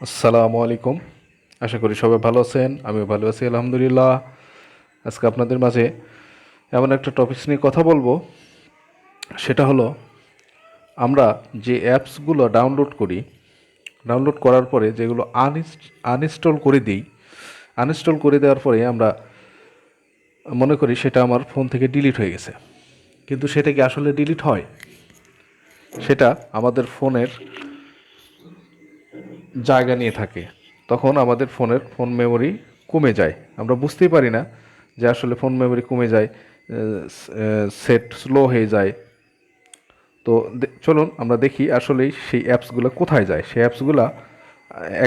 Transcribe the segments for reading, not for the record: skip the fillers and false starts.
আসসালামু আলাইকুম। আশা করি সবাই ভালো আছেন, আমিও ভালো আছি আলহামদুলিল্লাহ। আজকে আপনাদের মাঝে এমন একটা টপিকস নিয়ে কথা বলবো, সেটা হলো আমরা যে অ্যাপসগুলো ডাউনলোড করি, ডাউনলোড করার পরে যেগুলো আনইনস্টল করে দিই, আনইনস্টল করে দেওয়ার পরে আমরা মনে করি সেটা আমার ফোন থেকে ডিলিট হয়ে গেছে, কিন্তু সেটা কি আসলে ডিলিট হয়? সেটা আমাদের ফোনের জায়গা নিয়ে থাকে। তখন আমাদের ফোন মেমোরি কমে যায়, আমরা বুঝতেই পারি না যে আসলে ফোন মেমোরি কমে যায়, সেট স্লো হয়ে যায়। তো চলুন আমরা দেখি আসলেই সেই অ্যাপসগুলো কোথায় যায়। সেই অ্যাপসগুলো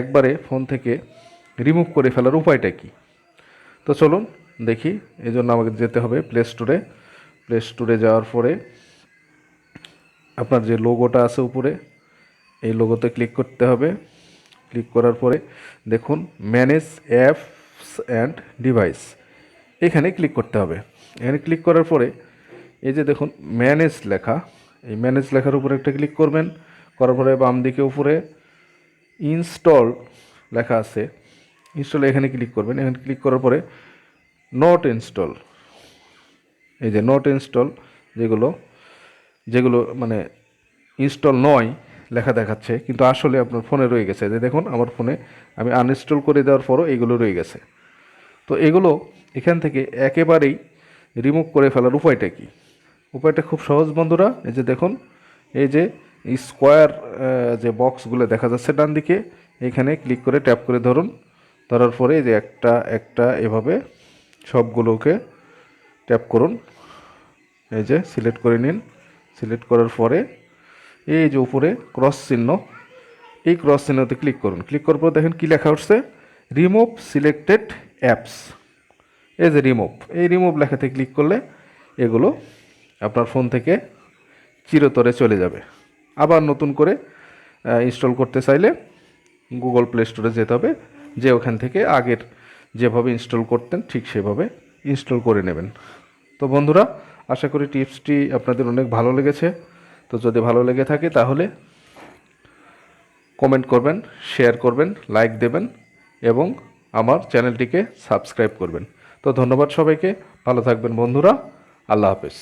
একবারে ফোন থেকে রিমুভ করে ফেলার উপায়টা কি। তো চলুন দেখি। এই জন্য আমাকে যেতে হবে প্লে স্টোরে। প্লে স্টোরে যাওয়ার পরে আপনার যে লোগোটা আছে উপরে, এই লোগোতে ক্লিক করতে হবে। ক্লিক করার পরে দেখুন ম্যানেজ অ্যাপস অ্যান্ড ডিভাইস, এখানে ক্লিক করতে হবে। এখানে ক্লিক করার পরে এই যে দেখুন ম্যানেজ লেখা, এই ম্যানেজ লেখার উপরে একটা ক্লিক করবেন। করার পরে বাম দিকে উপরে ইনস্টল লেখা আছে, ইনস্টল এখানে ক্লিক করবেন। এখানে ক্লিক করার পরে নট ইনস্টল, এই যে নট ইনস্টল, যেগুলো যেগুলো মানে ইনস্টল নয় লেখা দেখাচ্ছে, কিন্তু আসলে আপনার ফোনে রয়ে গেছে। যে দেখুন আমার ফোনে আমি আনইনস্টল করে দেওয়ার পরও এগুলো রয়ে গেছে। তো এগুলো এখান থেকে একেবারেই রিমুভ করে ফেলার উপায়টা কি? উপায়টা খুব সহজ বন্ধুরা। এই যে দেখুন, এই যে স্কোয়ার যে বক্সগুলো দেখা যাচ্ছে ডান দিকে, এখানে ক্লিক করে ট্যাপ করে ধরুন। ধরার পরে এই যে একটা একটা এভাবে সবগুলোকে ট্যাপ করুন। এই যে সিলেক্ট করে নিন। সিলেক্ট করার পরে এই যে উপরে ক্রস চিহ্ন, এই ক্রস চিহ্নতে ক্লিক করুন। ক্লিক করার পর দেখেন কি লেখা উঠছে, রিমুভ সিলেক্টেড অ্যাপস। এই যে রিমুভ, এই রিমুভ লেখাতে ক্লিক করলে এগুলো আপনার ফোন থেকে চিরতরে চলে যাবে। আবার নতুন করে ইনস্টল করতে চাইলে গুগল প্লে স্টোরে যেতে হবে, যে ওখান থেকে আগের যেভাবে ইনস্টল করতেন ঠিক সেভাবে ইনস্টল করে নেবেন। তো বন্ধুরা, আশা করি টিপসটি আপনাদের অনেক ভালো লেগেছে। তো যদি ভালো লেগে থাকে তাহলে কমেন্ট করবেন, শেয়ার করবেন, লাইক দেবেন এবং আমার চ্যানেলটিকে সাবস্ক্রাইব করবেন। তো ধন্যবাদ সবাইকে, ভালো থাকবেন বন্ধুরা, আল্লাহ হাফেজ।